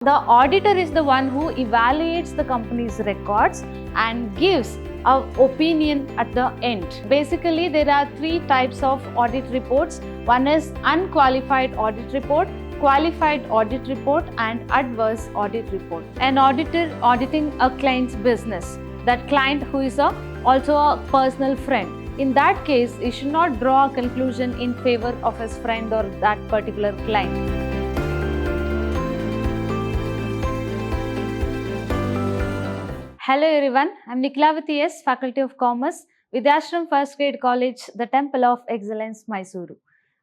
The auditor is the one who evaluates the company's records and gives an opinion at the end. Basically, there are three types of audit reports. One is unqualified audit report, qualified audit report, and adverse audit report. An auditor auditing a client's business, that client who is also a personal friend. In that case, he should not draw a conclusion in favor of his friend or that particular client. Hello everyone, I am Niklavati S, Faculty of Commerce, Vidhyaashram First Grade College, the Temple of Excellence, MYSURU.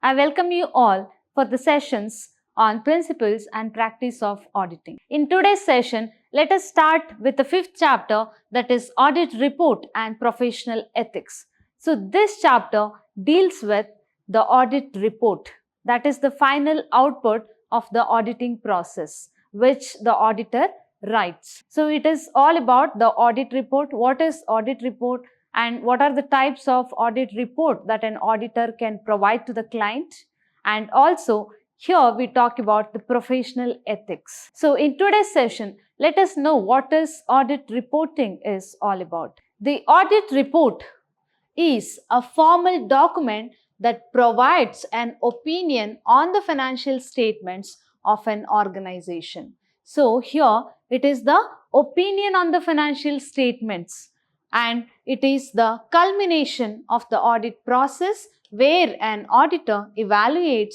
I welcome you all for the sessions on principles and practice of auditing. In today's session, let us start with the fifth chapter, that is Audit Report and Professional Ethics. So this chapter deals with the audit report, that is the final output of the auditing process, which the auditor writes. So it is all about the audit report, what is audit report and what are the types of audit report that an auditor can provide to the client. And also here we talk about the professional ethics. So in today's session, let us know what is audit reporting is all about. The audit report is a formal document that provides an opinion on the financial statements of an organization. So here it is the opinion on the financial statements, and it is the culmination of the audit process where an auditor evaluates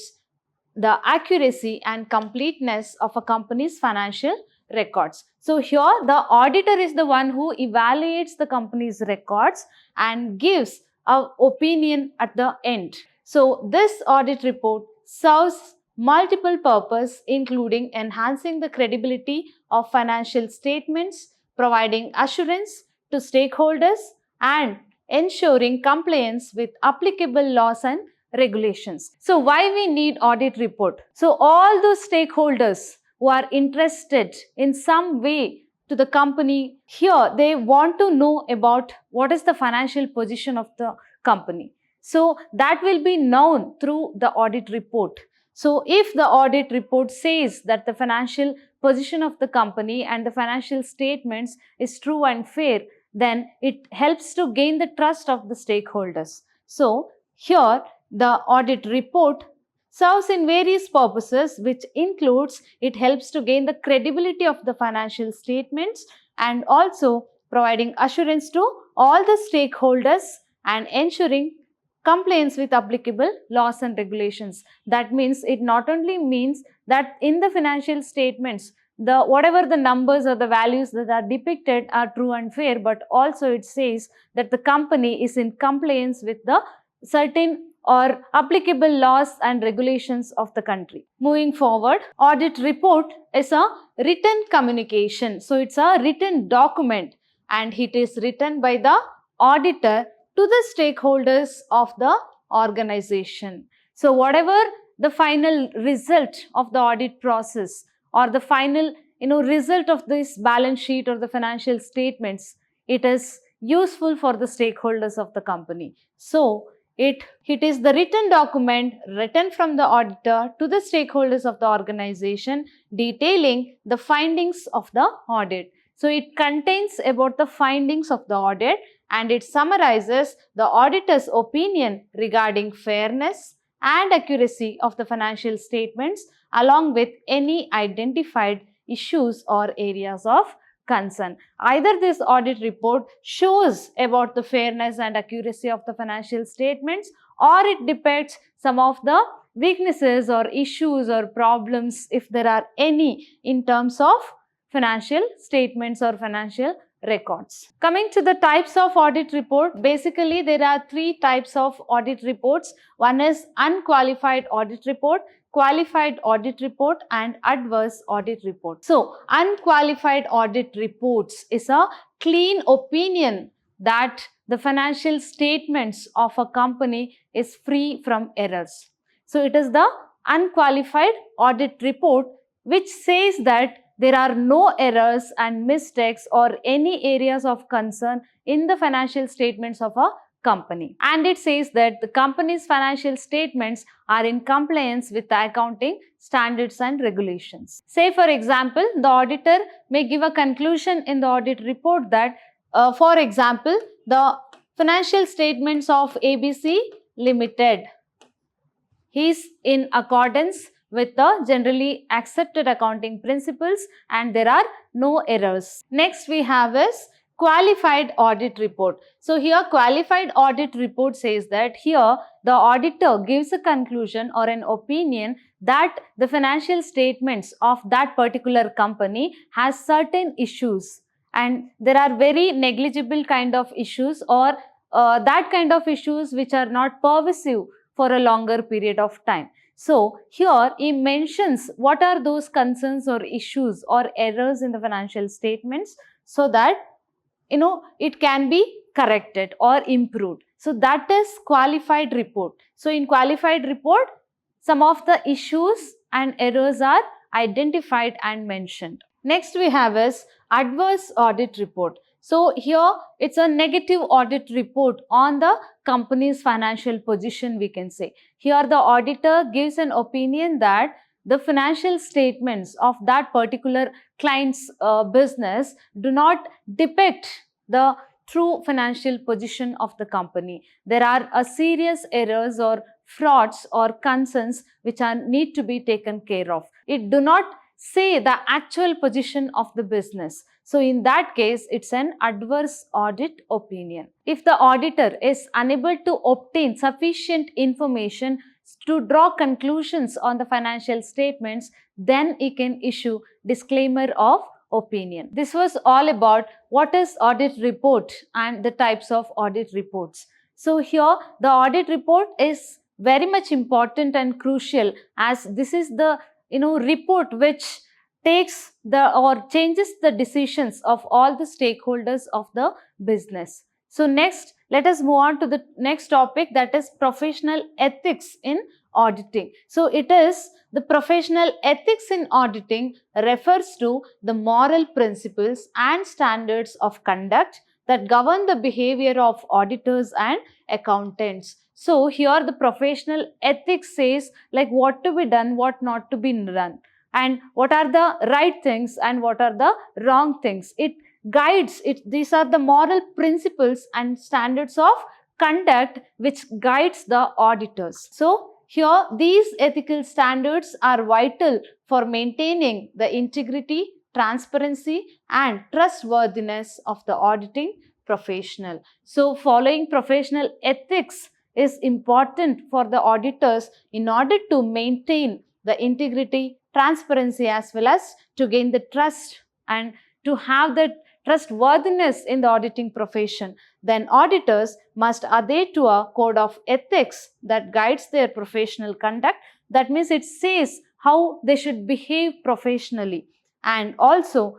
the accuracy and completeness of a company's financial records. So here the auditor is the one who evaluates the company's records and gives an opinion at the end. So this audit report serves multiple purposes, including enhancing the credibility of financial statements, providing assurance to stakeholders, and ensuring compliance with applicable laws and regulations. So why we need audit report? So all those stakeholders who are interested in some way to the company, here they want to know about what is the financial position of the company. So that will be known through the audit report. So if the audit report says that the financial position of the company and the financial statements is true and fair, then it helps to gain the trust of the stakeholders. So here the audit report serves in various purposes, which includes it helps to gain the credibility of the financial statements and also providing assurance to all the stakeholders and ensuring compliance with applicable laws and regulations. That means it not only means that in the financial statements, whatever the numbers or the values that are depicted are true and fair, but also it says that the company is in compliance with the certain or applicable laws and regulations of the country. Moving forward, audit report is a written communication. So it's a written document and it is written by the auditor to the stakeholders of the organization. So whatever the final result of the audit process or the final result of this balance sheet or the financial statements, it is useful for the stakeholders of the company. So it is the written document written from the auditor to the stakeholders of the organization detailing the findings of the audit. So it contains about the findings of the audit and it summarizes the auditor's opinion regarding fairness and accuracy of the financial statements along with any identified issues or areas of concern. Either this audit report shows about the fairness and accuracy of the financial statements or it depicts some of the weaknesses or issues or problems if there are any in terms of financial statements or financial records. Coming to the types of audit report, basically there are three types of audit reports. One is unqualified audit report, qualified audit report, and adverse audit report. So unqualified audit reports is a clean opinion that the financial statements of a company is free from errors. So it is the unqualified audit report which says that there are no errors and mistakes or any areas of concern in the financial statements of a company. And it says that the company's financial statements are in compliance with the accounting standards and regulations. Say for example, the auditor may give a conclusion in the audit report that, for example, the financial statements of ABC Limited is in accordance with the generally accepted accounting principles and there are no errors. Next we have is qualified audit report. So here qualified audit report says that here the auditor gives a conclusion or an opinion that the financial statements of that particular company has certain issues and there are very negligible kind of issues or that kind of issues which are not pervasive for a longer period of time. So here he mentions what are those concerns or issues or errors in the financial statements so that it can be corrected or improved. So that is qualified report. So in qualified report, some of the issues and errors are identified and mentioned. Next we have is adverse audit report. So here it's a negative audit report on the company's financial position, we can say. Here the auditor gives an opinion that the financial statements of that particular client's business do not depict the true financial position of the company. There are a serious errors or frauds or concerns which need to be taken care of. It do not say the actual position of the business. So in that case, it's an adverse audit opinion. If the auditor is unable to obtain sufficient information to draw conclusions on the financial statements, then he can issue disclaimer of opinion. This was all about what is audit report and the types of audit reports. So here the audit report is very much important and crucial as this is the report which takes or changes the decisions of all the stakeholders of the business. So next, let us move on to the next topic, that is professional ethics in auditing. So it is the professional ethics in auditing refers to the moral principles and standards of conduct that govern the behavior of auditors and accountants. So here the professional ethics says like what to be done, what not to be done, and what are the right things and what are the wrong things. It guides it. These are the moral principles and standards of conduct which guides the auditors. So here these ethical standards are vital for maintaining the integrity, transparency and trustworthiness of the auditing professional. So following professional ethics is important for the auditors in order to maintain the integrity, transparency as well as to gain the trust and to have the trustworthiness in the auditing profession. Then auditors must adhere to a code of ethics that guides their professional conduct. That means it says how they should behave professionally and also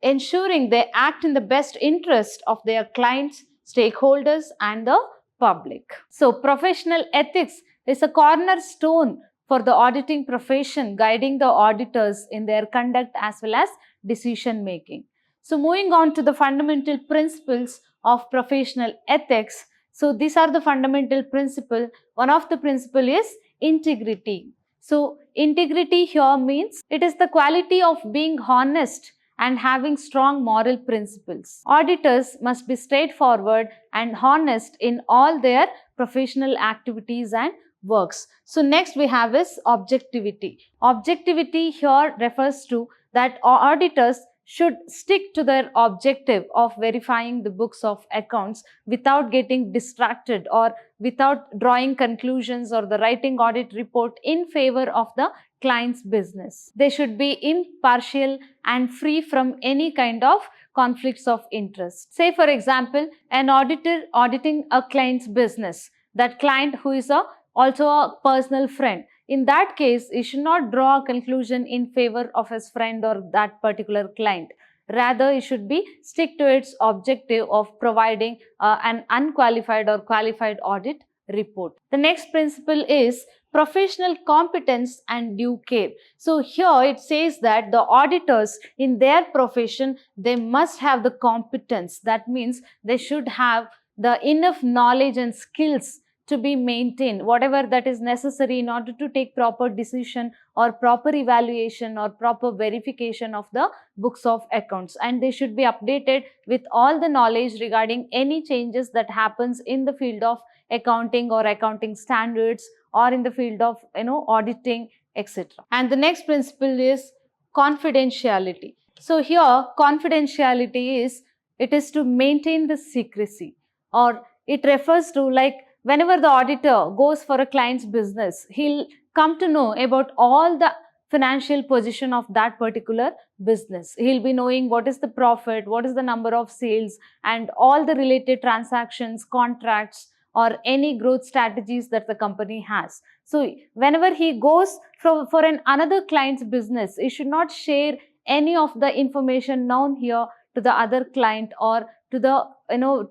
ensuring they act in the best interest of their clients, stakeholders and the public. So professional ethics is a cornerstone for the auditing profession, guiding the auditors in their conduct as well as decision making. So moving on to the fundamental principles of professional ethics. So these are the fundamental principles. One of the principle is integrity. So integrity here means it is the quality of being honest and having strong moral principles. Auditors must be straightforward and honest in all their professional activities and works. So next we have is objectivity. Objectivity here refers to that auditors should stick to their objective of verifying the books of accounts without getting distracted or without drawing conclusions or the writing audit report in favor of the client's business. They should be impartial and free from any kind of conflicts of interest. Say for example, an auditor auditing a client's business, that client who is also a personal friend. In that case, he should not draw a conclusion in favor of his friend or that particular client. Rather, he should be stick to its objective of providing an unqualified or qualified audit report. The next principle is professional competence and due care. So here it says that the auditors in their profession, they must have the competence. That means they should have the enough knowledge and skills to be maintained, whatever that is necessary in order to take proper decision or proper evaluation or proper verification of the books of accounts, and they should be updated with all the knowledge regarding any changes that happens in the field of accounting or accounting standards or in the field of auditing, etc. And the next principle is confidentiality. So here confidentiality is, it is to maintain the secrecy, or it refers to like whenever the auditor goes for a client's business, he'll come to know about all the financial position of that particular business. He'll be knowing what is the profit, what is the number of sales, and all the related transactions, contracts, or any growth strategies that the company has. So whenever he goes for another client's business, he should not share any of the information known here to the other client or to the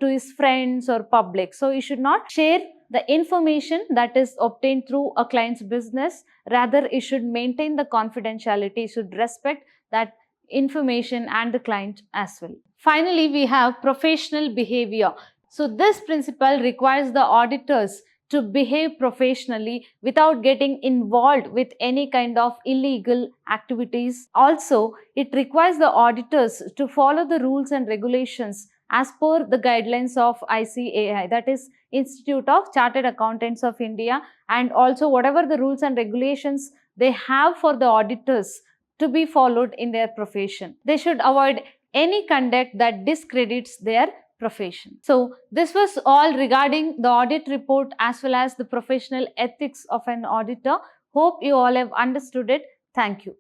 to his friends or public. So he should not share the information that is obtained through a client's business. Rather, he should maintain the confidentiality, he should respect that information and the client as well. Finally, we have professional behavior. So this principle requires the auditors to behave professionally without getting involved with any kind of illegal activities. Also, it requires the auditors to follow the rules and regulations as per the guidelines of ICAI, that is Institute of Chartered Accountants of India, and also whatever the rules and regulations they have for the auditors to be followed in their profession. They should avoid any conduct that discredits their profession. So this was all regarding the audit report as well as the professional ethics of an auditor. Hope you all have understood it. Thank you.